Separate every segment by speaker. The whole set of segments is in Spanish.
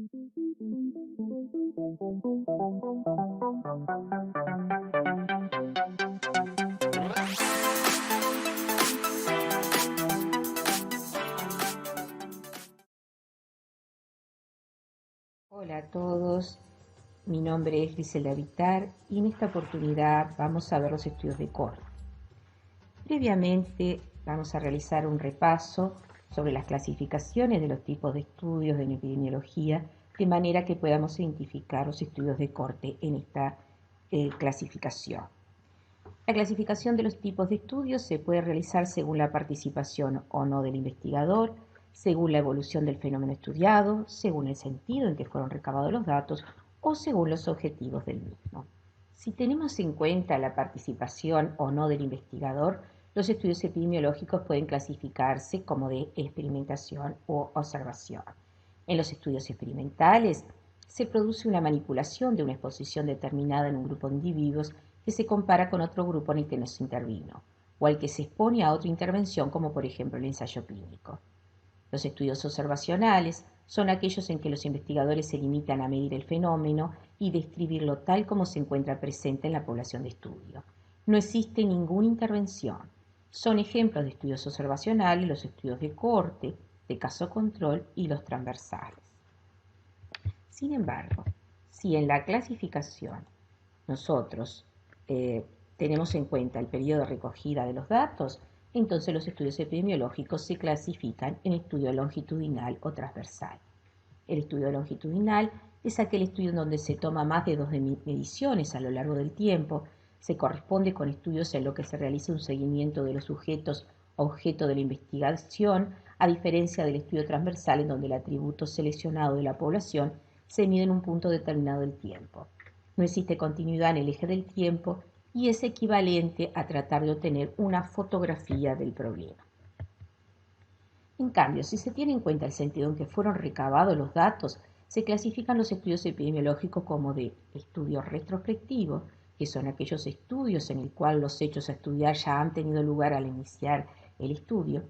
Speaker 1: Hola a todos, mi nombre es Griselda Vitar y en esta oportunidad vamos a ver los estudios de corte. Previamente vamos a realizar un repaso sobre las clasificaciones de los tipos de estudios en epidemiología, de manera que podamos identificar los estudios de corte en esta clasificación. La clasificación de los tipos de estudios se puede realizar según la participación o no del investigador, según la evolución del fenómeno estudiado, según el sentido en que fueron recabados los datos o según los objetivos del mismo. Si tenemos en cuenta la participación o no del investigador, los estudios epidemiológicos pueden clasificarse como de experimentación o observación. En los estudios experimentales se produce una manipulación de una exposición determinada en un grupo de individuos que se compara con otro grupo en el que no se intervino, o al que se expone a otra intervención como por ejemplo el ensayo clínico. Los estudios observacionales son aquellos en que los investigadores se limitan a medir el fenómeno y describirlo tal como se encuentra presente en la población de estudio. No existe ninguna intervención. Son ejemplos de estudios observacionales los estudios de corte, de caso control y los transversales. Sin embargo, si en la clasificación nosotros tenemos en cuenta el periodo de recogida de los datos, entonces los estudios epidemiológicos se clasifican en estudio longitudinal o transversal. El estudio longitudinal es aquel estudio en donde se toma más de 2 mediciones a lo largo del tiempo, se corresponde con estudios en los que se realiza un seguimiento de los sujetos objeto de la investigación, a diferencia del estudio transversal en donde el atributo seleccionado de la población se mide en un punto determinado del tiempo. No existe continuidad en el eje del tiempo y es equivalente a tratar de obtener una fotografía del problema. En cambio, si se tiene en cuenta el sentido en que fueron recabados los datos, se clasifican los estudios epidemiológicos como de estudios retrospectivos, que son aquellos estudios en el cual los hechos a estudiar ya han tenido lugar al iniciar el estudio,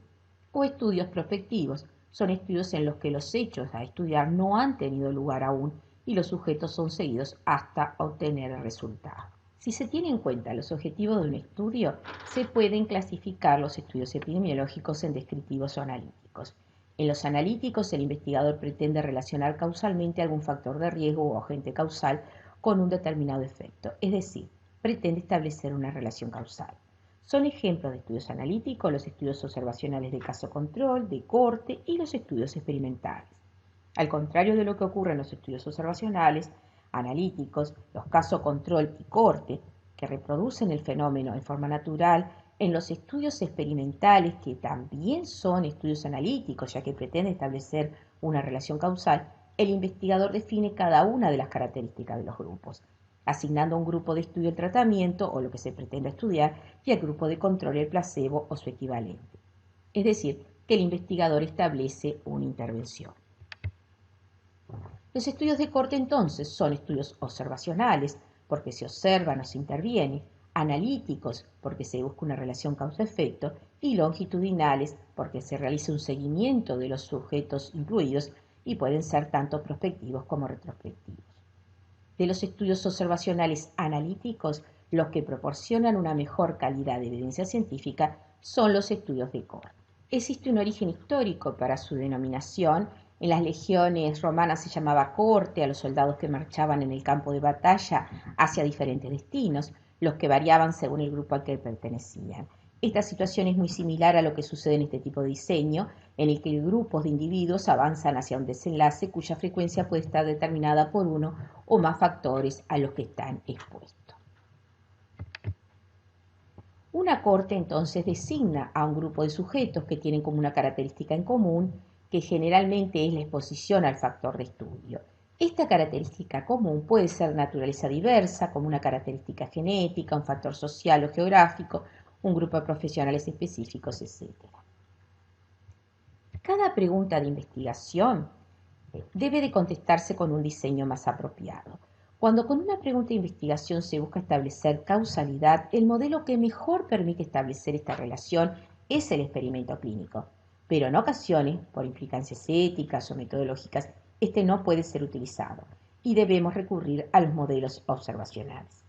Speaker 1: o estudios prospectivos, son estudios en los que los hechos a estudiar no han tenido lugar aún y los sujetos son seguidos hasta obtener el resultado. Si se tiene en cuenta los objetivos de un estudio, se pueden clasificar los estudios epidemiológicos en descriptivos o analíticos. En los analíticos, el investigador pretende relacionar causalmente algún factor de riesgo o agente causal con un determinado efecto, es decir, pretende establecer una relación causal. Son ejemplos de estudios analíticos los estudios observacionales de caso control, de corte y los estudios experimentales. Al contrario de lo que ocurre en los estudios observacionales, analíticos, los caso control y corte, que reproducen el fenómeno en forma natural, en los estudios experimentales, que también son estudios analíticos, ya que pretenden establecer una relación causal, el investigador define cada una de las características de los grupos, asignando a un grupo de estudio el tratamiento o lo que se pretende estudiar y al grupo de control el placebo o su equivalente. Es decir, que el investigador establece una intervención. Los estudios de corte entonces son estudios observacionales, porque se observa, no se interviene, analíticos, porque se busca una relación causa-efecto, y longitudinales, porque se realiza un seguimiento de los sujetos incluidos y pueden ser tanto prospectivos como retrospectivos. De los estudios observacionales analíticos, los que proporcionan una mejor calidad de evidencia científica son los estudios de corte. Existe un origen histórico para su denominación. En las legiones romanas se llamaba corte a los soldados que marchaban en el campo de batalla hacia diferentes destinos, los que variaban según el grupo al que pertenecían. Esta situación es muy similar a lo que sucede en este tipo de diseño, en el que grupos de individuos avanzan hacia un desenlace cuya frecuencia puede estar determinada por uno o más factores a los que están expuestos. Una corte entonces designa a un grupo de sujetos que tienen como una característica en común, que generalmente es la exposición al factor de estudio. Esta característica común puede ser de naturaleza diversa, como una característica genética, un factor social o geográfico, un grupo de profesionales específicos, etc. Cada pregunta de investigación debe de contestarse con un diseño más apropiado. Cuando con una pregunta de investigación se busca establecer causalidad, el modelo que mejor permite establecer esta relación es el experimento clínico, pero en ocasiones, por implicancias éticas o metodológicas, este no puede ser utilizado y debemos recurrir a los modelos observacionales.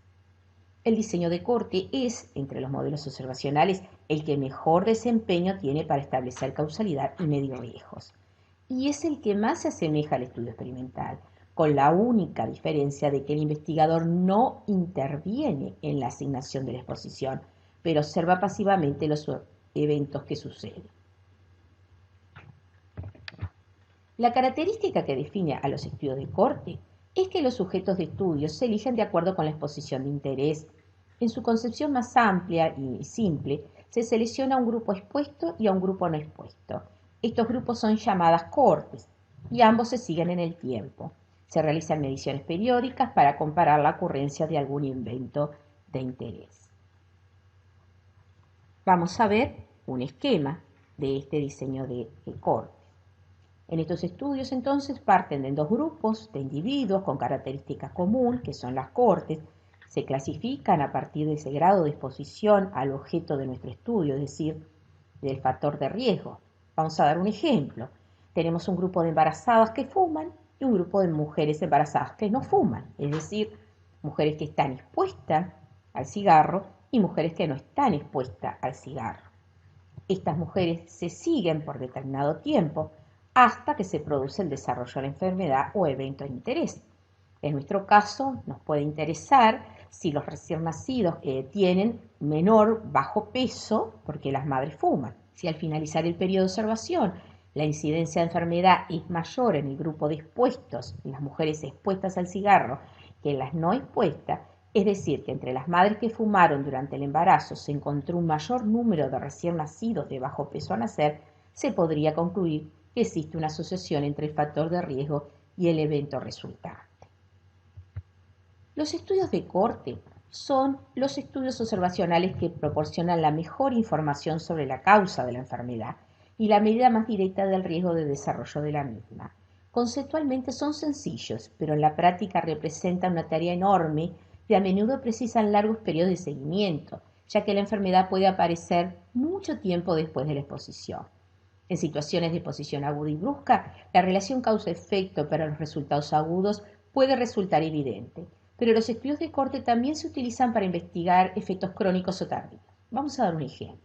Speaker 1: El diseño de corte es, entre los modelos observacionales, el que mejor desempeño tiene para establecer causalidad y medir riesgos. Y es el que más se asemeja al estudio experimental, con la única diferencia de que el investigador no interviene en la asignación de la exposición, pero observa pasivamente los eventos que suceden. La característica que define a los estudios de corte es que los sujetos de estudio se eligen de acuerdo con la exposición de interés. En su concepción más amplia y simple, se selecciona a un grupo expuesto y a un grupo no expuesto. Estos grupos son llamadas cohortes y ambos se siguen en el tiempo. Se realizan mediciones periódicas para comparar la ocurrencia de algún evento de interés. Vamos a ver un esquema de este diseño de cohortes. En estos estudios, entonces, parten de dos grupos de individuos con características comunes, que son las cohortes. Se clasifican a partir de ese grado de exposición al objeto de nuestro estudio, es decir, del factor de riesgo. Vamos a dar un ejemplo. Tenemos un grupo de embarazadas que fuman y un grupo de mujeres embarazadas que no fuman, es decir, mujeres que están expuestas al cigarro y mujeres que no están expuestas al cigarro. Estas mujeres se siguen por determinado tiempo hasta que se produce el desarrollo de la enfermedad o evento de interés. En nuestro caso, nos puede interesar si los recién nacidos tienen menor bajo peso porque las madres fuman. Si al finalizar el periodo de observación la incidencia de enfermedad es mayor en el grupo de expuestos, en las mujeres expuestas al cigarro, que en las no expuestas, es decir, que entre las madres que fumaron durante el embarazo se encontró un mayor número de recién nacidos de bajo peso a nacer, se podría concluir que existe una asociación entre el factor de riesgo y el evento resultante. Los estudios de corte son los estudios observacionales que proporcionan la mejor información sobre la causa de la enfermedad y la medida más directa del riesgo de desarrollo de la misma. Conceptualmente son sencillos, pero en la práctica representan una tarea enorme y a menudo precisan largos periodos de seguimiento, ya que la enfermedad puede aparecer mucho tiempo después de la exposición. En situaciones de exposición aguda y brusca, la relación causa-efecto para los resultados agudos puede resultar evidente, pero los estudios de corte también se utilizan para investigar efectos crónicos o tardíos. Vamos a dar un ejemplo.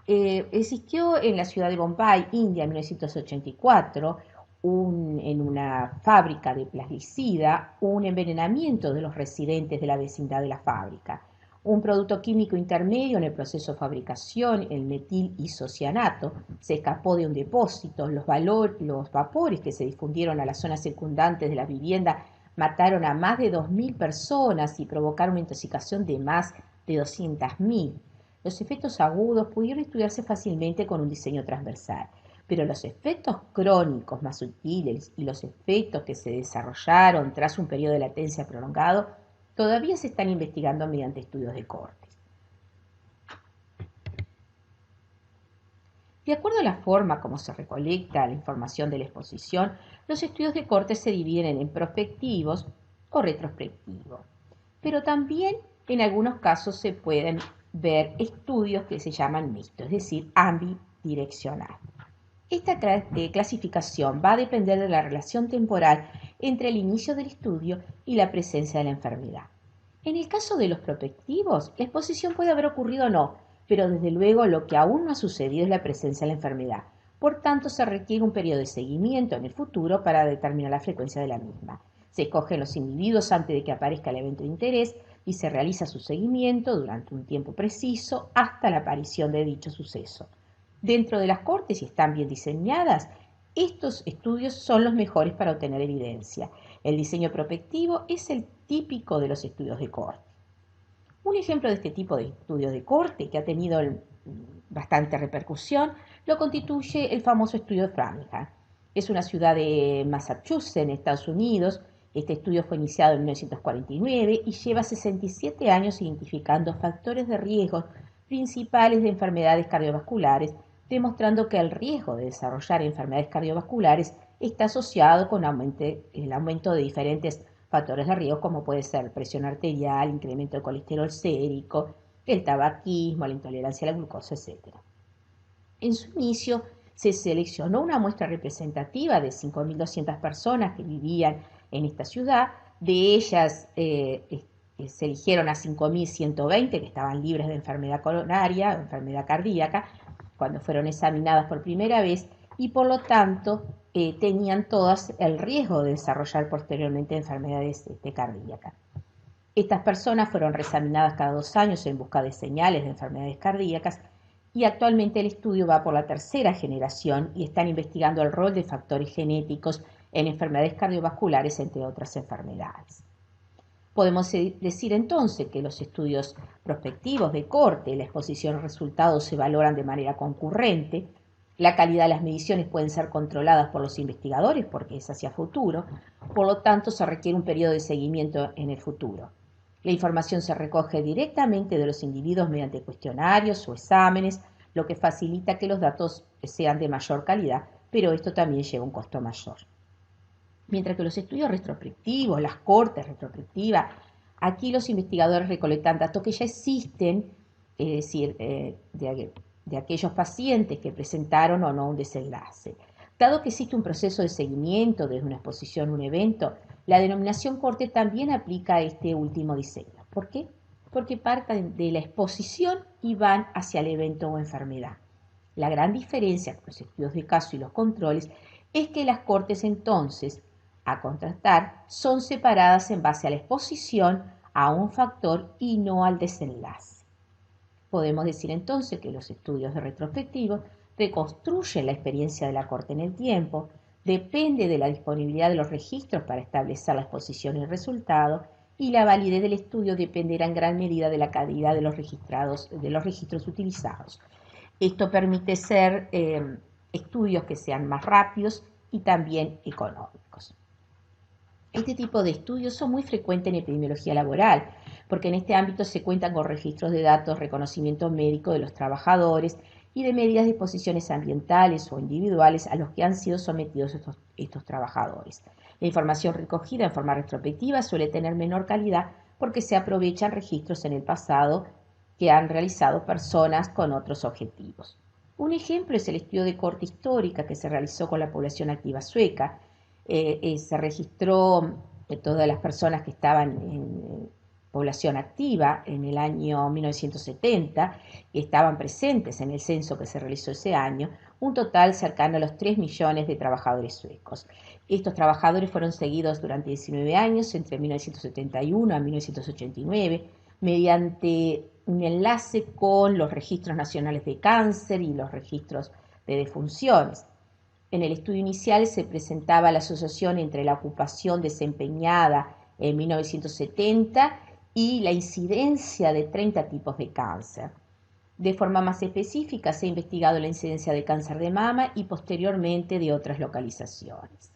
Speaker 1: Existió en la ciudad de Bombay, India, en 1984, en una fábrica de plasticida, un envenenamiento de los residentes de la vecindad de la fábrica. Un producto químico intermedio en el proceso de fabricación, el metil isocianato, se escapó de un depósito. Los vapores que se difundieron a las zonas circundantes de la vivienda mataron a más de 2.000 personas y provocaron una intoxicación de más de 200.000. Los efectos agudos pudieron estudiarse fácilmente con un diseño transversal, pero los efectos crónicos más sutiles y los efectos que se desarrollaron tras un periodo de latencia prolongado todavía se están investigando mediante estudios de cortes. De acuerdo a la forma como se recolecta la información de la exposición, los estudios de corte se dividen en prospectivos o retrospectivos, pero también en algunos casos se pueden ver estudios que se llaman mixtos, es decir, ambidireccional. Esta clasificación va a depender de la relación temporal entre el inicio del estudio y la presencia de la enfermedad. En el caso de los prospectivos, la exposición puede haber ocurrido o no, pero desde luego lo que aún no ha sucedido es la presencia de la enfermedad. Por tanto, se requiere un periodo de seguimiento en el futuro para determinar la frecuencia de la misma. Se escogen los individuos antes de que aparezca el evento de interés y se realiza su seguimiento durante un tiempo preciso hasta la aparición de dicho suceso. Dentro de las cortes, si están bien diseñadas, estos estudios son los mejores para obtener evidencia. El diseño prospectivo es el típico de los estudios de corte. Un ejemplo de este tipo de estudios de corte que ha tenido bastante repercusión lo constituye el famoso estudio de Framingham. Es una ciudad de Massachusetts, en Estados Unidos. Este estudio fue iniciado en 1949 y lleva 67 años identificando factores de riesgo principales de enfermedades cardiovasculares, demostrando que el riesgo de desarrollar enfermedades cardiovasculares está asociado con el aumento de diferentes factores de riesgo, como puede ser presión arterial, incremento de colesterol sérico, el tabaquismo, la intolerancia a la glucosa, etc. En su inicio Se seleccionó una muestra representativa de 5.200 personas que vivían en esta ciudad. De ellas se eligieron a 5.120 que estaban libres de enfermedad coronaria o enfermedad cardíaca cuando fueron examinadas por primera vez, y por lo tanto tenían todas el riesgo de desarrollar posteriormente enfermedades cardíacas. Estas personas fueron reexaminadas cada 2 años en busca de señales de enfermedades cardíacas, y actualmente el estudio va por la tercera generación y están investigando el rol de factores genéticos en enfermedades cardiovasculares, entre otras enfermedades. Podemos decir entonces que los estudios prospectivos de corte y la exposición a resultados se valoran de manera concurrente. La calidad de las mediciones pueden ser controladas por los investigadores porque es hacia futuro, por lo tanto se requiere un periodo de seguimiento en el futuro. La información se recoge directamente de los individuos mediante cuestionarios o exámenes, lo que facilita que los datos sean de mayor calidad, pero esto también lleva un costo mayor. Mientras que los estudios retrospectivos, las cortes retrospectivas, aquí los investigadores recolectan datos que ya existen, es decir, de aquellos pacientes que presentaron o no un desenlace. Dado que existe un proceso de seguimiento desde una exposición a un evento, la denominación corte también aplica a este último diseño. ¿Por qué? Porque parten de la exposición y van hacia el evento o enfermedad. La gran diferencia con los estudios de caso y los controles es que las cortes entonces a contrastar son separadas en base a la exposición a un factor y no al desenlace. Podemos decir entonces que los estudios de retrospectivos reconstruyen la experiencia de la corte en el tiempo, depende de la disponibilidad de los registros para establecer la exposición y el resultado, y la validez del estudio dependerá en gran medida de la calidad de los registros utilizados. Esto permite ser estudios que sean más rápidos y también económicos. Este tipo de estudios son muy frecuentes en epidemiología laboral, porque en este ámbito se cuentan con registros de datos, reconocimiento médico de los trabajadores y de medidas de exposiciones ambientales o individuales a los que han sido sometidos estos trabajadores. La información recogida en forma retrospectiva suele tener menor calidad porque se aprovechan registros en el pasado que han realizado personas con otros objetivos. Un ejemplo es el estudio de corte histórica que se realizó con la población activa sueca. Se registró todas las personas que estaban en población activa en el año 1970 y estaban presentes en el censo que se realizó ese año, un total cercano a los 3 millones de trabajadores suecos. Estos trabajadores fueron seguidos durante 19 años, entre 1971 a 1989, mediante un enlace con los registros nacionales de cáncer y los registros de defunciones. En el estudio inicial se presentaba la asociación entre la ocupación desempeñada en 1970 y la incidencia de 30 tipos de cáncer. De forma más específica se ha investigado la incidencia de cáncer de mama y posteriormente de otras localizaciones.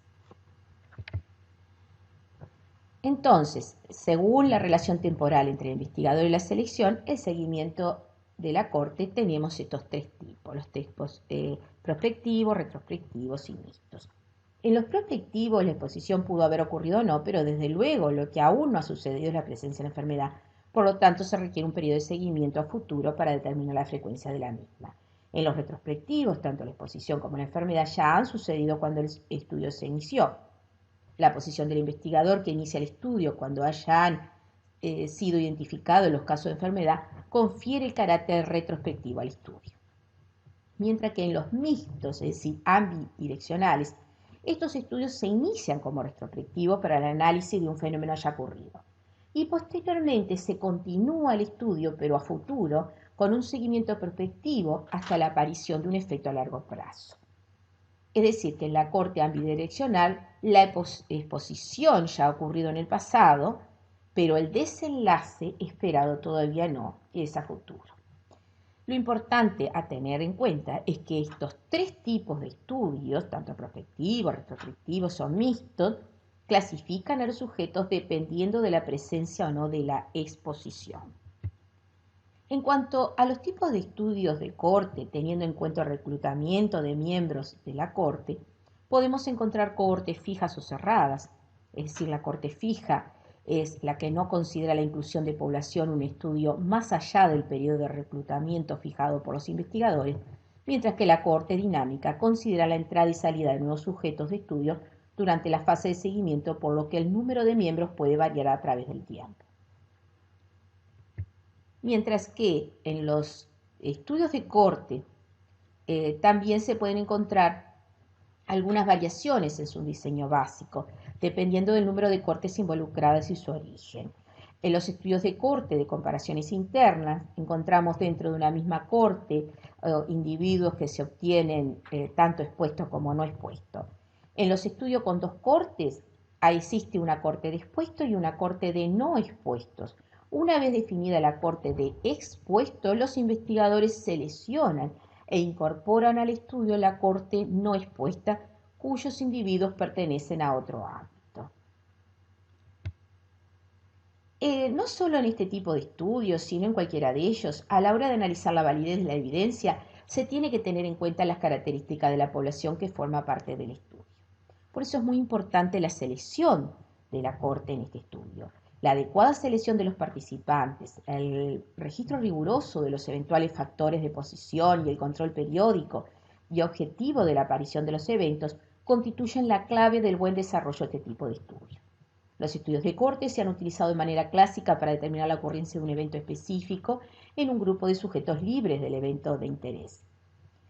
Speaker 1: Entonces, según la relación temporal entre el investigador y la selección, el seguimiento de la corte tenemos estos 3 tipos, los tipos prospectivos, retrospectivos y mixtos. En los prospectivos la exposición pudo haber ocurrido o no, pero desde luego lo que aún no ha sucedido es la presencia de la enfermedad, por lo tanto se requiere un periodo de seguimiento a futuro para determinar la frecuencia de la misma. En los retrospectivos, tanto la exposición como la enfermedad ya han sucedido cuando el estudio se inició. La posición del investigador que inicia el estudio cuando hayan sido identificados los casos de enfermedad confiere el carácter retrospectivo al estudio. Mientras que en los mixtos, es decir, ambidireccionales, estos estudios se inician como retrospectivos para el análisis de un fenómeno ya ocurrido. Y posteriormente se continúa el estudio, pero a futuro, con un seguimiento prospectivo hasta la aparición de un efecto a largo plazo. Es decir, que en la corte ambidireccional la exposición ya ha ocurrido en el pasado, pero el desenlace esperado todavía no, es a futuro. Lo importante a tener en cuenta es que estos 3 tipos de estudios, tanto prospectivos, retrospectivos o mixtos, clasifican a los sujetos dependiendo de la presencia o no de la exposición. En cuanto a los tipos de estudios de corte, teniendo en cuenta el reclutamiento de miembros de la corte, podemos encontrar cohortes fijas o cerradas, es decir, la corte fija es la que no considera la inclusión de población un estudio más allá del periodo de reclutamiento fijado por los investigadores, mientras que la cohorte dinámica considera la entrada y salida de nuevos sujetos de estudio durante la fase de seguimiento, por lo que el número de miembros puede variar a través del tiempo. Mientras que en los estudios de cohorte también se pueden encontrar algunas variaciones en su diseño básico, dependiendo del número de cohortes involucradas y su origen. En los estudios de cohorte de comparaciones internas, encontramos dentro de una misma cohorte individuos que se obtienen tanto expuestos como no expuestos. En los estudios con dos cohortes, existe una cohorte de expuestos y una cohorte de no expuestos. Una vez definida la cohorte de expuestos, los investigadores seleccionan e incorporan al estudio la cohorte no expuesta, cuyos individuos pertenecen a otro ámbito. No solo en este tipo de estudios, sino en cualquiera de ellos, a la hora de analizar la validez de la evidencia, se tiene que tener en cuenta las características de la población que forma parte del estudio. Por eso es muy importante la selección de la cohorte en este estudio. La adecuada selección de los participantes, el registro riguroso de los eventuales factores de posición y el control periódico y objetivo de la aparición de los eventos constituyen la clave del buen desarrollo de este tipo de estudio. Los estudios de cohorte se han utilizado de manera clásica para determinar la ocurrencia de un evento específico en un grupo de sujetos libres del evento de interés.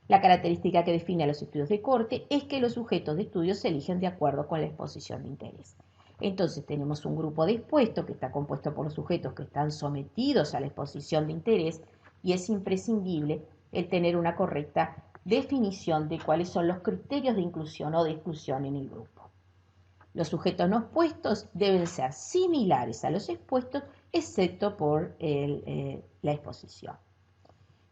Speaker 1: La característica que define a los estudios de cohorte es que los sujetos de estudio se eligen de acuerdo con la exposición de interés. Entonces tenemos un grupo de expuestos que está compuesto por los sujetos que están sometidos a la exposición de interés y es imprescindible el tener una correcta definición de cuáles son los criterios de inclusión o de exclusión en el grupo. Los sujetos no expuestos deben ser similares a los expuestos, excepto por la exposición.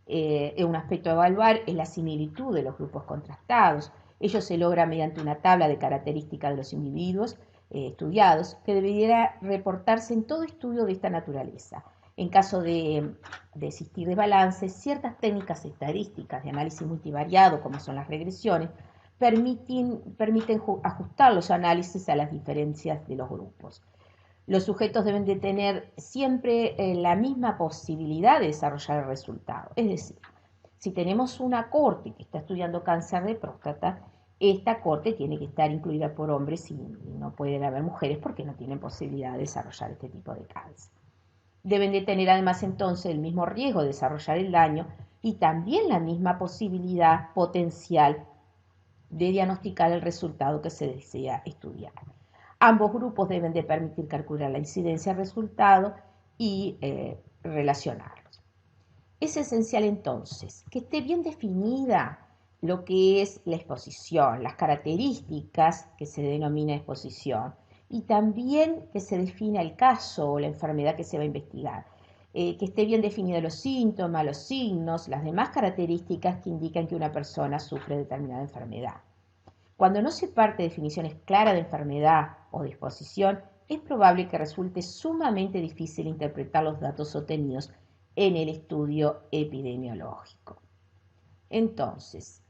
Speaker 1: Un aspecto a evaluar es la similitud de los grupos contrastados. Ello se logra mediante una tabla de características de los individuos estudiados que debería reportarse en todo estudio de esta naturaleza. En caso de existir desbalances, ciertas técnicas estadísticas de análisis multivariado, como son las regresiones, permiten ajustar los análisis a las diferencias de los grupos. Los sujetos deben de tener siempre la misma posibilidad de desarrollar el resultado. Es decir, si tenemos una cohorte que está estudiando cáncer de próstata, esta cohorte tiene que estar incluida por hombres y no pueden haber mujeres porque no tienen posibilidad de desarrollar este tipo de cáncer. Deben de tener además entonces el mismo riesgo de desarrollar el daño y también la misma posibilidad potencial de diagnosticar el resultado que se desea estudiar. Ambos grupos deben de permitir calcular la incidencia del resultado y relacionarlos. Es esencial entonces que esté bien definida lo que es la exposición, las características que se denomina exposición y también que se defina el caso o la enfermedad que se va a investigar. Que esté bien definidos los síntomas, los signos, las demás características que indican que una persona sufre determinada enfermedad. Cuando no se parte de definiciones claras de enfermedad o de exposición, es probable que resulte sumamente difícil interpretar los datos obtenidos en el estudio epidemiológico. Entonces,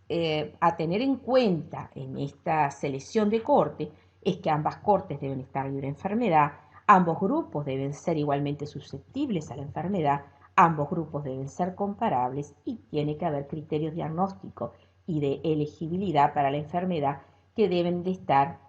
Speaker 1: a tener en cuenta en esta selección de cohorte es que ambas cohortes deben estar libres de enfermedad, ambos grupos deben ser igualmente susceptibles a la enfermedad, ambos grupos deben ser comparables y tiene que haber criterios diagnósticos y de elegibilidad para la enfermedad que deben de estar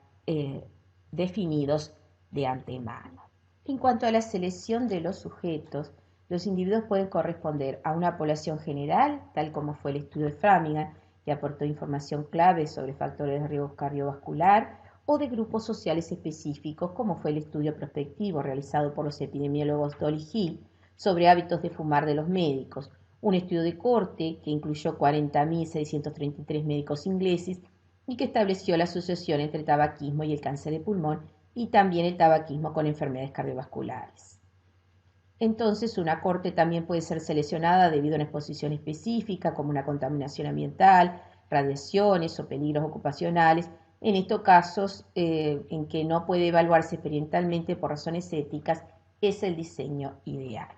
Speaker 1: definidos de antemano. En cuanto a la selección de los sujetos, los individuos pueden corresponder a una población general, tal como fue el estudio de Framingham, que aportó información clave sobre factores de riesgo cardiovascular, o de grupos sociales específicos, como fue el estudio prospectivo realizado por los epidemiólogos Dolly Hill sobre hábitos de fumar de los médicos, un estudio de cohorte que incluyó 40.633 médicos ingleses y que estableció la asociación entre el tabaquismo y el cáncer de pulmón y también el tabaquismo con enfermedades cardiovasculares. Entonces, una cohorte también puede ser seleccionada debido a una exposición específica, como una contaminación ambiental, radiaciones o peligros ocupacionales, en estos casos en que no puede evaluarse experimentalmente por razones éticas, es el diseño ideal.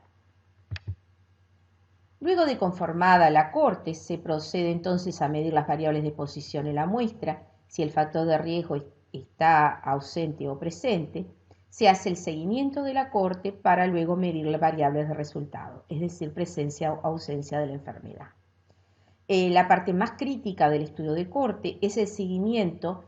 Speaker 1: Luego de conformada la cohorte, se procede entonces a medir las variables de exposición en la muestra. Si el factor de riesgo está ausente o presente, se hace el seguimiento de la cohorte para luego medir las variables de resultado, es decir, presencia o ausencia de la enfermedad. La parte más crítica del estudio de corte es el seguimiento.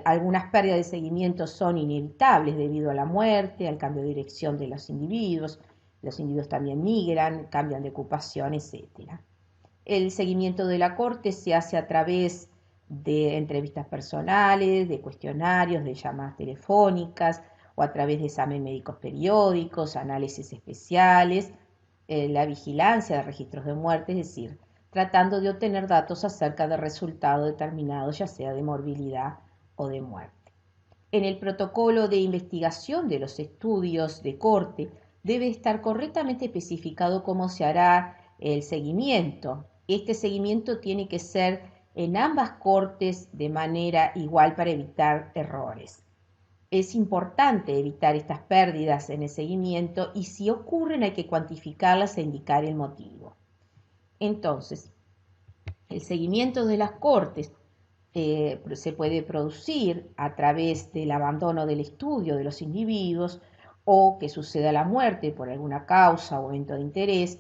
Speaker 1: Algunas pérdidas de seguimiento son inevitables debido a la muerte, al cambio de dirección de los individuos. Los individuos también migran, cambian de ocupación, etc. El seguimiento de la corte se hace a través de entrevistas personales, de cuestionarios, de llamadas telefónicas o a través de exámenes médicos periódicos, análisis especiales, la vigilancia de registros de muerte, es decir, tratando de obtener datos acerca de resultados determinados, ya sea de morbilidad o de muerte. En el protocolo de investigación de los estudios de corte debe estar correctamente especificado cómo se hará el seguimiento. Este seguimiento tiene que ser en ambas cortes de manera igual para evitar errores. Es importante evitar estas pérdidas en el seguimiento y si ocurren hay que cuantificarlas e indicar el motivo. Entonces, el seguimiento de las cortes se puede producir a través del abandono del estudio de los individuos o que suceda la muerte por alguna causa o evento de interés,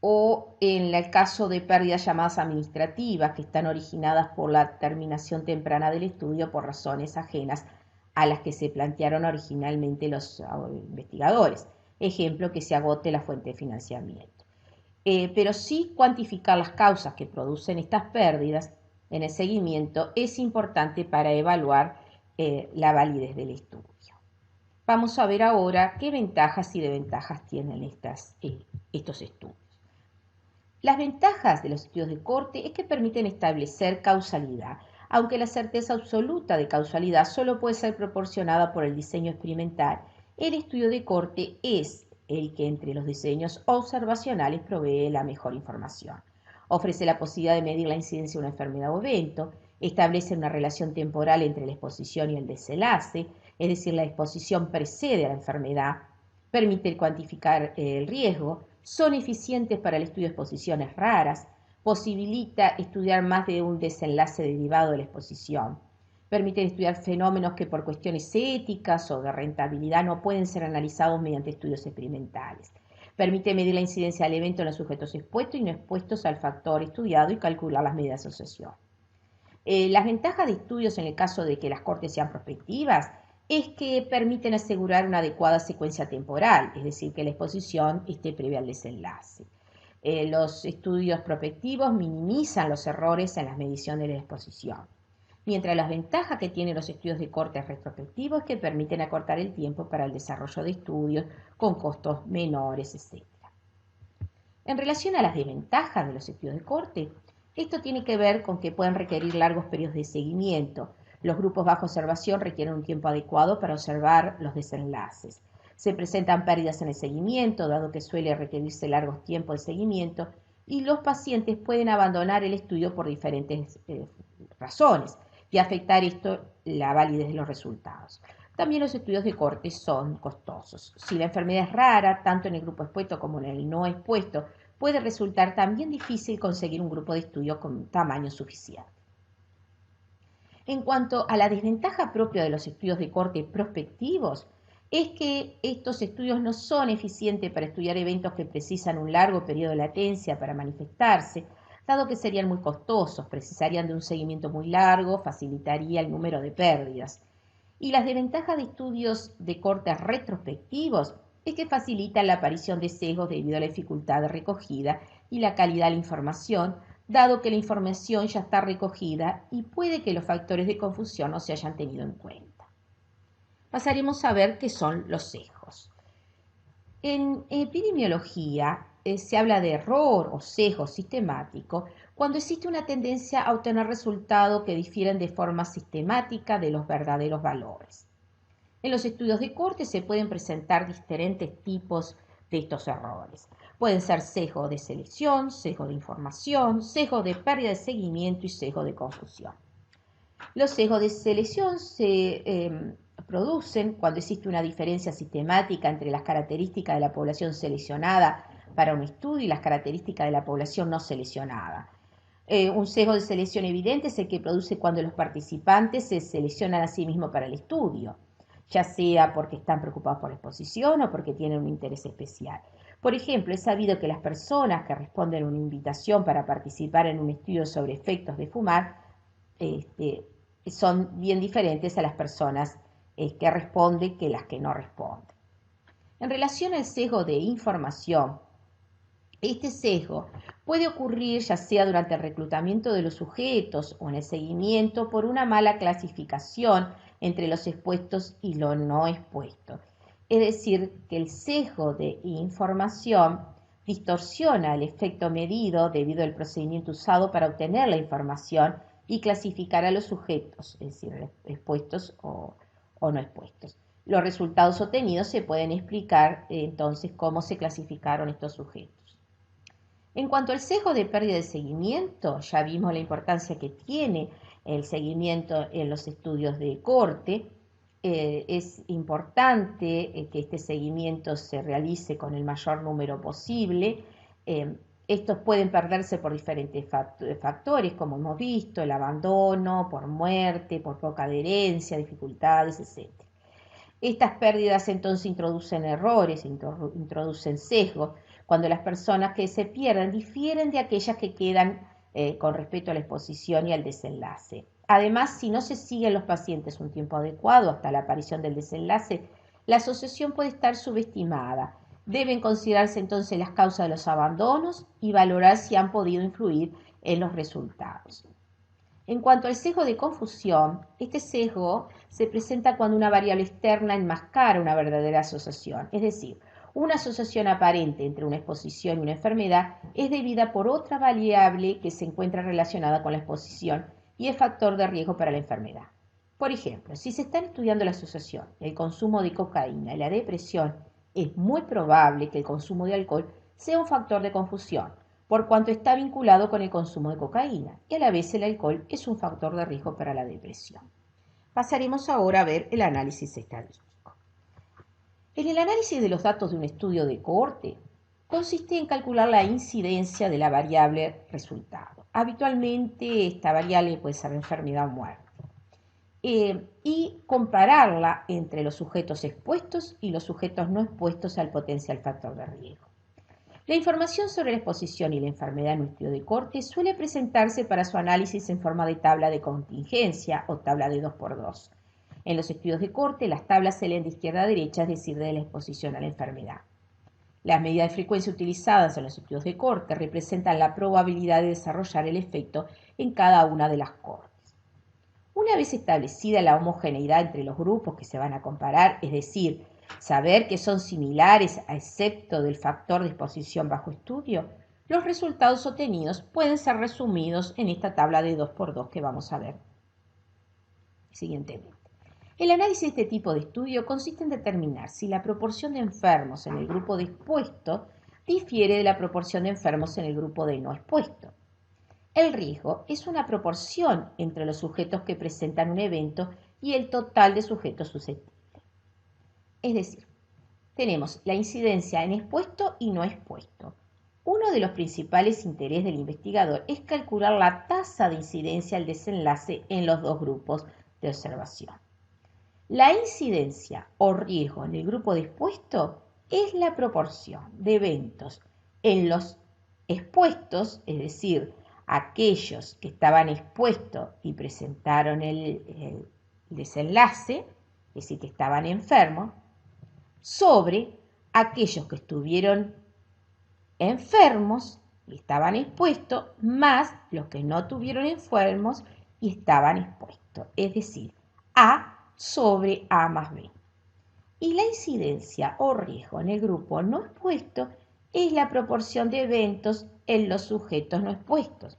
Speaker 1: o en el caso de pérdidas llamadas administrativas que están originadas por la terminación temprana del estudio por razones ajenas a las que se plantearon originalmente los investigadores. Ejemplo, que se agote la fuente de financiamiento. Pero sí cuantificar las causas que producen estas pérdidas en el seguimiento es importante para evaluar la validez del estudio. Vamos a ver ahora qué ventajas y desventajas tienen estos estudios. Las ventajas de los estudios de corte es que permiten establecer causalidad, aunque la certeza absoluta de causalidad solo puede ser proporcionada por el diseño experimental. El estudio de corte es el que entre los diseños observacionales provee la mejor información. Ofrece la posibilidad de medir la incidencia de una enfermedad o evento, establece una relación temporal entre la exposición y el desenlace, es decir, la exposición precede a la enfermedad, permite cuantificar el riesgo, son eficientes para el estudio de exposiciones raras, posibilita estudiar más de un desenlace derivado de la exposición, permiten estudiar fenómenos que por cuestiones éticas o de rentabilidad no pueden ser analizados mediante estudios experimentales. Permite medir la incidencia del evento en los sujetos expuestos y no expuestos al factor estudiado y calcular las medidas de asociación. Las ventajas de estudios en el caso de que las cortes sean prospectivas es que permiten asegurar una adecuada secuencia temporal, es decir, que la exposición esté previa al desenlace. Los estudios prospectivos minimizan los errores en las mediciones de la exposición, mientras las ventajas que tienen los estudios de corte retrospectivos es que permiten acortar el tiempo para el desarrollo de estudios con costos menores, etc. En relación a las desventajas de los estudios de corte, esto tiene que ver con que pueden requerir largos periodos de seguimiento. Los grupos bajo observación requieren un tiempo adecuado para observar los desenlaces. Se presentan pérdidas en el seguimiento, dado que suele requerirse largos tiempos de seguimiento, y los pacientes pueden abandonar el estudio por diferentes razones y afectar esto la validez de los resultados. También los estudios de corte son costosos. Si la enfermedad es rara, tanto en el grupo expuesto como en el no expuesto, puede resultar también difícil conseguir un grupo de estudio con tamaño suficiente. En cuanto a la desventaja propia de los estudios de corte prospectivos, es que estos estudios no son eficientes para estudiar eventos que precisan un largo periodo de latencia para manifestarse, dado que serían muy costosos, precisarían de un seguimiento muy largo, facilitaría el número de pérdidas. Y las desventajas de estudios de corte retrospectivos es que facilitan la aparición de sesgos debido a la dificultad de recogida y la calidad de la información, dado que la información ya está recogida y puede que los factores de confusión no se hayan tenido en cuenta. Pasaremos a ver qué son los sesgos. En epidemiología se habla de error o sesgo sistemático cuando existe una tendencia a obtener resultados que difieren de forma sistemática de los verdaderos valores. En los estudios de corte se pueden presentar diferentes tipos de estos errores. Pueden ser sesgo de selección, sesgo de información, sesgo de pérdida de seguimiento y sesgo de confusión. Los sesgos de selección se producen cuando existe una diferencia sistemática entre las características de la población seleccionada para un estudio y las características de la población no seleccionada. Un sesgo de selección evidente es el que produce cuando los participantes se seleccionan a sí mismos para el estudio, ya sea porque están preocupados por la exposición o porque tienen un interés especial. Por ejemplo, es sabido que las personas que responden a una invitación para participar en un estudio sobre efectos de fumar son bien diferentes a las personas que responden que las que no responden. En relación al sesgo de información, este sesgo puede ocurrir ya sea durante el reclutamiento de los sujetos o en el seguimiento por una mala clasificación entre los expuestos y los no expuestos. Es decir, que el sesgo de información distorsiona el efecto medido debido al procedimiento usado para obtener la información y clasificar a los sujetos, es decir, expuestos o no expuestos. Los resultados obtenidos se pueden explicar entonces cómo se clasificaron estos sujetos. En cuanto al sesgo de pérdida de seguimiento, ya vimos la importancia que tiene el seguimiento en los estudios de corte. Es importante que este seguimiento se realice con el mayor número posible. Estos pueden perderse por diferentes factores, como hemos visto, el abandono, por muerte, por poca adherencia, dificultades, etc. Estas pérdidas entonces introducen errores, introducen sesgos, cuando las personas que se pierden difieren de aquellas que quedan con respecto a la exposición y al desenlace. Además, si no se siguen los pacientes un tiempo adecuado hasta la aparición del desenlace, la asociación puede estar subestimada. Deben considerarse entonces las causas de los abandonos y valorar si han podido influir en los resultados. En cuanto al sesgo de confusión, este sesgo se presenta cuando una variable externa enmascara una verdadera asociación, es decir, una asociación aparente entre una exposición y una enfermedad es debida por otra variable que se encuentra relacionada con la exposición y es factor de riesgo para la enfermedad. Por ejemplo, si se están estudiando la asociación, el consumo de cocaína y la depresión, es muy probable que el consumo de alcohol sea un factor de confusión, por cuanto está vinculado con el consumo de cocaína, y a la vez el alcohol es un factor de riesgo para la depresión. Pasaremos ahora a ver el análisis estadístico. En el análisis de los datos de un estudio de cohorte, consiste en calcular la incidencia de la variable resultado. Habitualmente esta variable puede ser enfermedad o muerte. Y compararla entre los sujetos expuestos y los sujetos no expuestos al potencial factor de riesgo. La información sobre la exposición y la enfermedad en un estudio de corte suele presentarse para su análisis en forma de tabla de contingencia o tabla de 2×2. En los estudios de corte, las tablas se leen de izquierda a derecha, es decir, de la exposición a la enfermedad. Las medidas de frecuencia utilizadas en los estudios de corte representan la probabilidad de desarrollar el efecto en cada una de las cortes. Una vez establecida la homogeneidad entre los grupos que se van a comparar, es decir, saber que son similares a excepto del factor de exposición bajo estudio, los resultados obtenidos pueden ser resumidos en esta tabla de 2×2 que vamos a ver siguientemente. El análisis de este tipo de estudio consiste en determinar si la proporción de enfermos en el grupo de expuesto difiere de la proporción de enfermos en el grupo de no expuesto. El riesgo es una proporción entre los sujetos que presentan un evento y el total de sujetos susceptibles. Es decir, tenemos la incidencia en expuesto y no expuesto. Uno de los principales intereses del investigador es calcular la tasa de incidencia al desenlace en los dos grupos de observación. La incidencia o riesgo en el grupo de expuesto es la proporción de eventos en los expuestos, es decir, aquellos que estaban expuestos y presentaron el desenlace, es decir, que estaban enfermos, sobre aquellos que estuvieron enfermos y estaban expuestos, más los que no estuvieron enfermos y estaban expuestos, es decir, A sobre A más B. Y la incidencia o riesgo en el grupo no expuesto es la proporción de eventos en los sujetos no expuestos,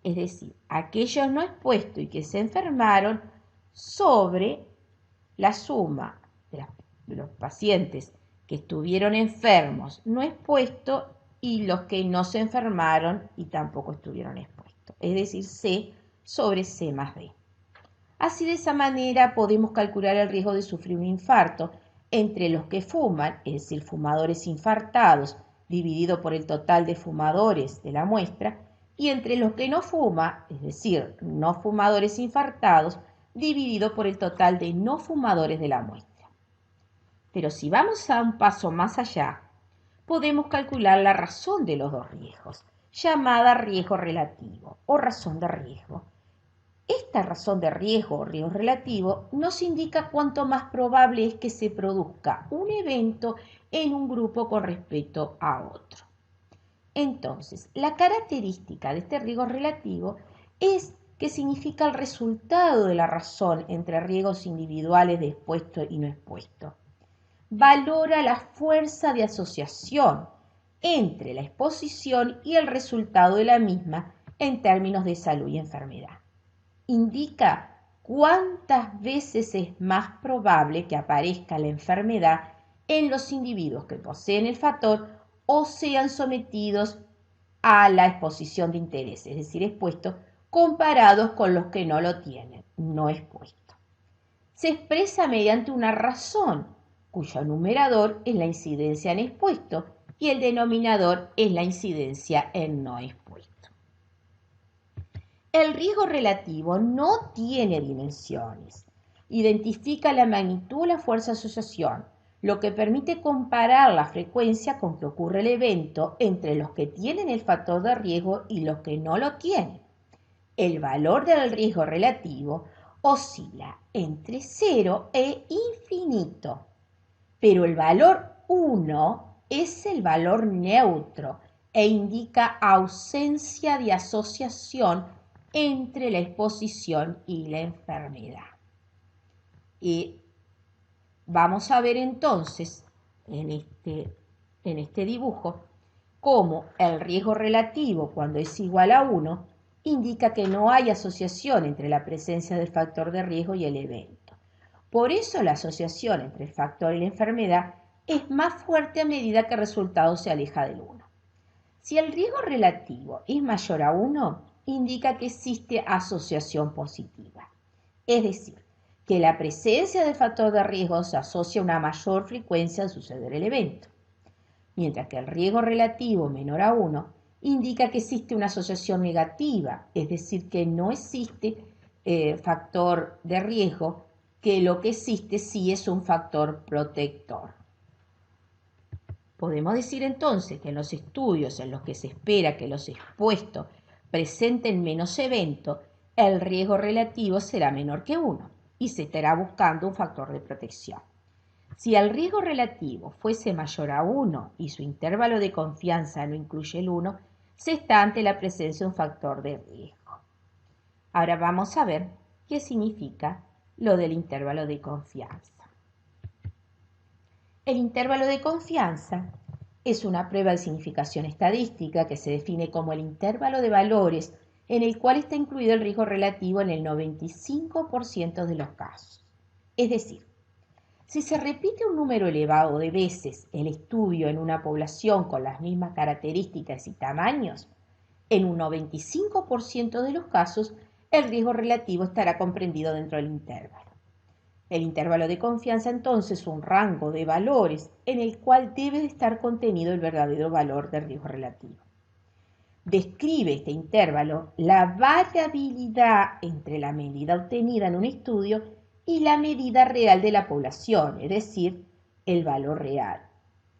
Speaker 1: es decir, aquellos no expuestos y que se enfermaron sobre la suma de los pacientes que estuvieron enfermos no expuestos y los que no se enfermaron y tampoco estuvieron expuestos, es decir, C sobre C más D. Así, de esa manera podemos calcular el riesgo de sufrir un infarto entre los que fuman, es decir, fumadores infartados, dividido por el total de fumadores de la muestra, y entre los que no fuman, es decir, no fumadores infartados, dividido por el total de no fumadores de la muestra. Pero si vamos a un paso más allá, podemos calcular la razón de los dos riesgos, llamada riesgo relativo o razón de riesgo. Esta razón de riesgo o riesgo relativo nos indica cuánto más probable es que se produzca un evento en un grupo con respecto a otro. Entonces, la característica de este riesgo relativo es que significa el resultado de la razón entre riesgos individuales de expuesto y no expuesto. Valora la fuerza de asociación entre la exposición y el resultado de la misma en términos de salud y enfermedad. Indica cuántas veces es más probable que aparezca la enfermedad en los individuos que poseen el factor o sean sometidos a la exposición de interés, es decir, expuestos, comparados con los que no lo tienen, no expuesto. Se expresa mediante una razón, cuyo numerador es la incidencia en expuesto y el denominador es la incidencia en no expuesto. El riesgo relativo no tiene dimensiones. Identifica la magnitud o la fuerza de asociación, lo que permite comparar la frecuencia con que ocurre el evento entre los que tienen el factor de riesgo y los que no lo tienen. El valor del riesgo relativo oscila entre 0 e infinito, pero el valor 1 es el valor neutro e indica ausencia de asociación entre la exposición y la enfermedad. Y vamos a ver entonces en este dibujo cómo el riesgo relativo, cuando es igual a 1, indica que no hay asociación entre la presencia del factor de riesgo y el evento. Por eso la asociación entre el factor y la enfermedad es más fuerte a medida que el resultado se aleja del 1. Si el riesgo relativo es mayor a 1, indica que existe asociación positiva. Es decir, que la presencia del factor de riesgo se asocia a una mayor frecuencia al suceder el evento. Mientras que el riesgo relativo menor a 1 indica que existe una asociación negativa, es decir, que no existe factor de riesgo, que lo que existe sí es un factor protector. Podemos decir entonces que en los estudios en los que se espera que los expuestos presenten menos eventos, el riesgo relativo será menor que 1 y se estará buscando un factor de protección. Si el riesgo relativo fuese mayor a 1 y su intervalo de confianza no incluye el 1, se está ante la presencia de un factor de riesgo. Ahora vamos a ver qué significa lo del intervalo de confianza. El intervalo de confianza es una prueba de significación estadística que se define como el intervalo de valores en el cual está incluido el riesgo relativo en el 95% de los casos. Es decir, si se repite un número elevado de veces el estudio en una población con las mismas características y tamaños, en un 95% de los casos el riesgo relativo estará comprendido dentro del intervalo. El intervalo de confianza entonces es un rango de valores en el cual debe estar contenido el verdadero valor del riesgo relativo. Describe este intervalo la variabilidad entre la medida obtenida en un estudio y la medida real de la población, es decir, el valor real.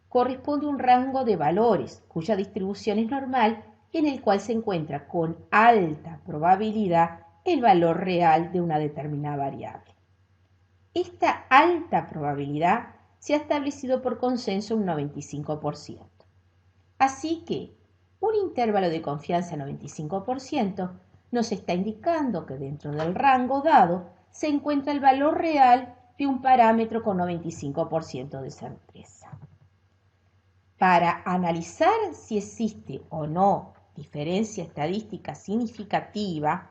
Speaker 1: Corresponde a un rango de valores cuya distribución es normal y en el cual se encuentra con alta probabilidad el valor real de una determinada variable. Esta alta probabilidad se ha establecido por consenso un 95%. Así que un intervalo de confianza 95% nos está indicando que dentro del rango dado se encuentra el valor real de un parámetro con 95% de certeza. Para analizar si existe o no diferencia estadística significativa,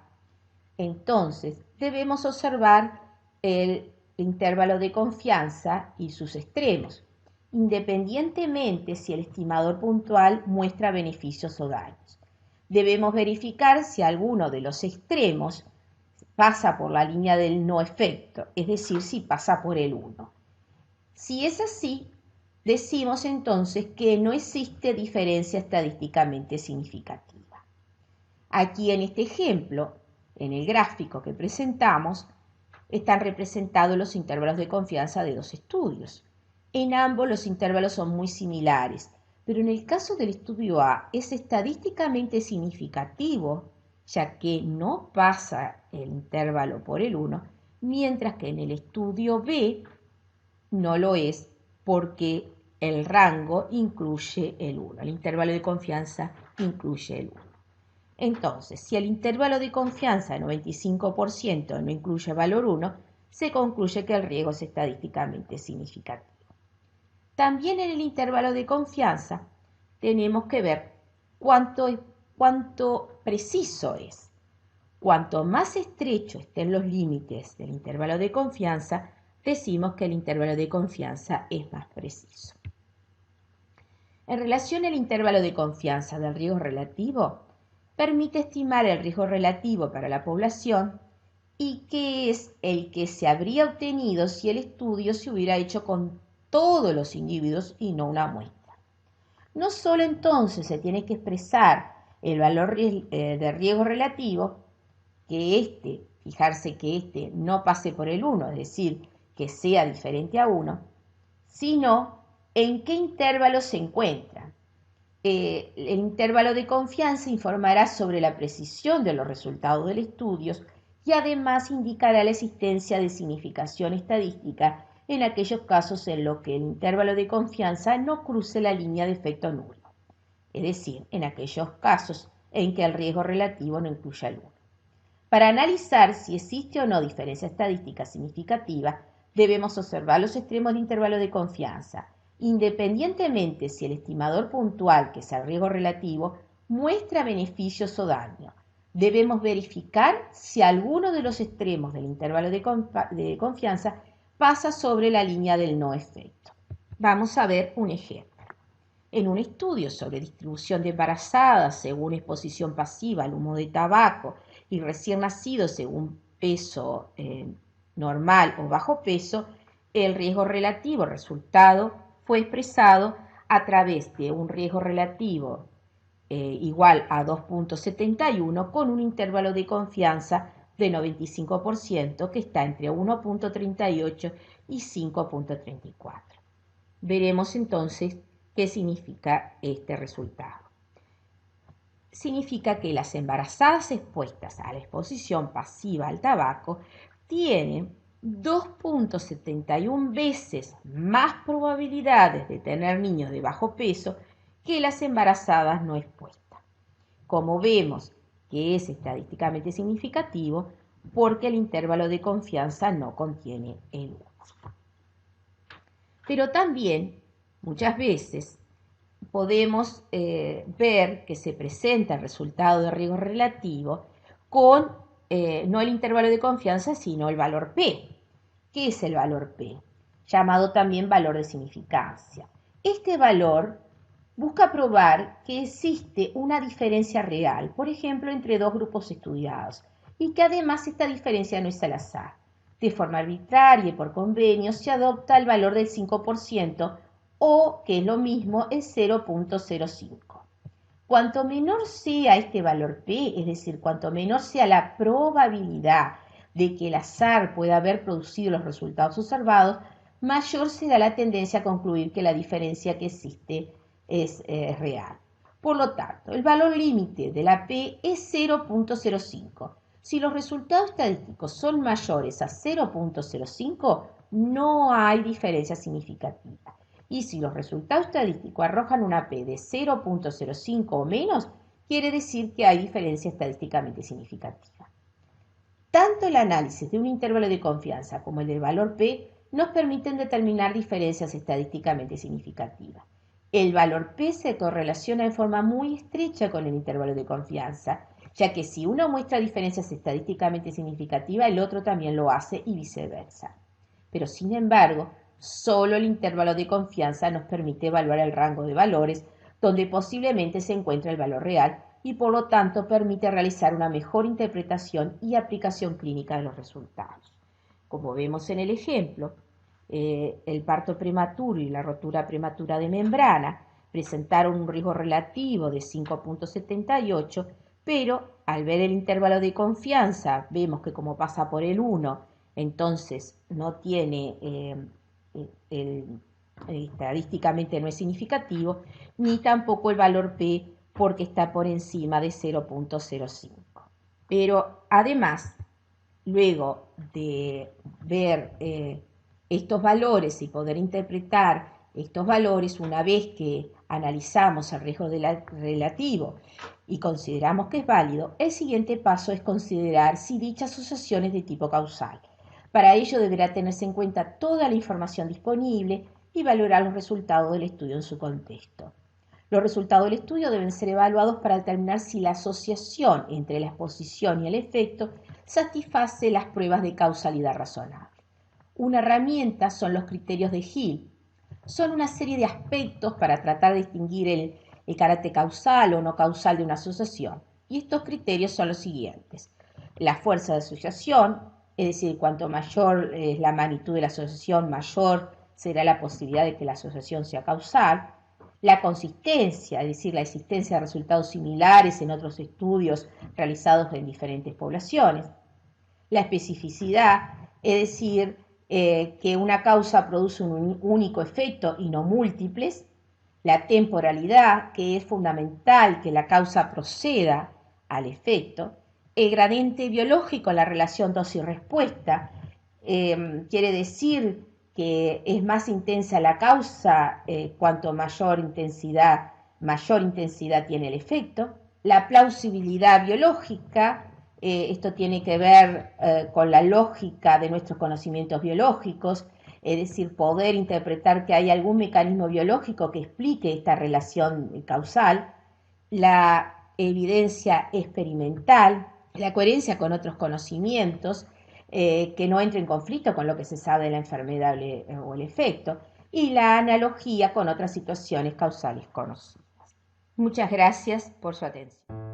Speaker 1: entonces debemos observar el intervalo de confianza y sus extremos, independientemente si el estimador puntual muestra beneficios o daños. Debemos verificar si alguno de los extremos pasa por la línea del no efecto, es decir, si pasa por el 1. Si es así, decimos entonces que no existe diferencia estadísticamente significativa. Aquí en este ejemplo, en el gráfico que presentamos, están representados los intervalos de confianza de dos estudios. En ambos los intervalos son muy similares, pero en el caso del estudio A es estadísticamente significativo, ya que no pasa el intervalo por el 1, mientras que en el estudio B no lo es porque el rango incluye el 1, el intervalo de confianza incluye el 1. Entonces, si el intervalo de confianza de 95% no incluye valor 1, se concluye que el riesgo es estadísticamente significativo. También en el intervalo de confianza tenemos que ver cuánto preciso es. Cuanto más estrecho estén los límites del intervalo de confianza, decimos que el intervalo de confianza es más preciso. En relación al intervalo de confianza del riesgo relativo, permite estimar el riesgo relativo para la población y que es el que se habría obtenido si el estudio se hubiera hecho con todos los individuos y no una muestra. No solo entonces se tiene que expresar el valor de riesgo relativo, que fijarse que no pase por el 1, es decir, que sea diferente a 1, sino en qué intervalo se encuentra. El intervalo de confianza informará sobre la precisión de los resultados del estudio y además indicará la existencia de significación estadística en aquellos casos en los que el intervalo de confianza no cruce la línea de efecto nulo, es decir, en aquellos casos en que el riesgo relativo no incluya el 1. Para analizar si existe o no diferencia estadística significativa, debemos observar los extremos de intervalo de confianza, independientemente si el estimador puntual, que es el riesgo relativo, muestra beneficios o daño. Debemos verificar si alguno de los extremos del intervalo de confianza pasa sobre la línea del no efecto. Vamos a ver un ejemplo. En un estudio sobre distribución de embarazadas según exposición pasiva al humo de tabaco y recién nacidos según peso normal o bajo peso, el riesgo relativo resultado fue expresado a través de un riesgo relativo igual a 2.71 con un intervalo de confianza de 95% que está entre 1.38 y 5.34. Veremos entonces qué significa este resultado. Significa que las embarazadas expuestas a la exposición pasiva al tabaco tienen 2.71 veces más probabilidades de tener niños de bajo peso que las embarazadas no expuestas. Como vemos que es estadísticamente significativo porque el intervalo de confianza no contiene el 1. Pero también muchas veces podemos ver que se presenta el resultado de riesgo relativo con no el intervalo de confianza, sino el valor P. ¿Qué es el valor P? Llamado también valor de significancia. Este valor busca probar que existe una diferencia real, por ejemplo, entre dos grupos estudiados, y que además esta diferencia no es al azar. De forma arbitraria y por convenio se adopta el valor del 5% o, que es lo mismo, el 0.05. Cuanto menor sea este valor P, es decir, cuanto menor sea la probabilidad de que el azar pueda haber producido los resultados observados, mayor será la tendencia a concluir que la diferencia que existe es real. Por lo tanto, el valor límite de la P es 0.05. Si los resultados estadísticos son mayores a 0.05, no hay diferencia significativa. Y si los resultados estadísticos arrojan una P de 0.05 o menos, quiere decir que hay diferencia estadísticamente significativa. Tanto el análisis de un intervalo de confianza como el del valor P nos permiten determinar diferencias estadísticamente significativas. El valor P se correlaciona en forma muy estrecha con el intervalo de confianza, ya que si uno muestra diferencias estadísticamente significativas, el otro también lo hace y viceversa. Pero sin embargo, solo el intervalo de confianza nos permite evaluar el rango de valores donde posiblemente se encuentra el valor real y por lo tanto permite realizar una mejor interpretación y aplicación clínica de los resultados. Como vemos en el ejemplo, el parto prematuro y la rotura prematura de membrana presentaron un riesgo relativo de 5.78, pero al ver el intervalo de confianza vemos que como pasa por el 1, entonces no tiene el estadísticamente no es significativo, ni tampoco el valor P porque está por encima de 0.05. Pero además, luego de ver estos valores y poder interpretar estos valores, una vez que analizamos el riesgo relativo y consideramos que es válido, el siguiente paso es considerar si dicha asociación es de tipo causal. Para ello deberá tenerse en cuenta toda la información disponible y valorar los resultados del estudio en su contexto. Los resultados del estudio deben ser evaluados para determinar si la asociación entre la exposición y el efecto satisface las pruebas de causalidad razonable. Una herramienta son los criterios de Hill. Son una serie de aspectos para tratar de distinguir el carácter causal o no causal de una asociación. Y estos criterios son los siguientes. La fuerza de asociación, es decir, cuanto mayor es la magnitud de la asociación, mayor será la posibilidad de que la asociación sea causal. La consistencia, es decir, la existencia de resultados similares en otros estudios realizados en diferentes poblaciones. La especificidad, es decir, que una causa produce un único efecto y no múltiples. La temporalidad, que es fundamental que la causa proceda al efecto. El gradiente biológico, la relación dosis-respuesta, quiere decir que es más intensa la causa cuanto mayor intensidad tiene el efecto. La plausibilidad biológica, esto tiene que ver con la lógica de nuestros conocimientos biológicos, es decir, poder interpretar que hay algún mecanismo biológico que explique esta relación causal. La evidencia experimental, la coherencia con otros conocimientos, que no entre en conflicto con lo que se sabe de la enfermedad o el efecto, y la analogía con otras situaciones causales conocidas. Muchas gracias por su atención.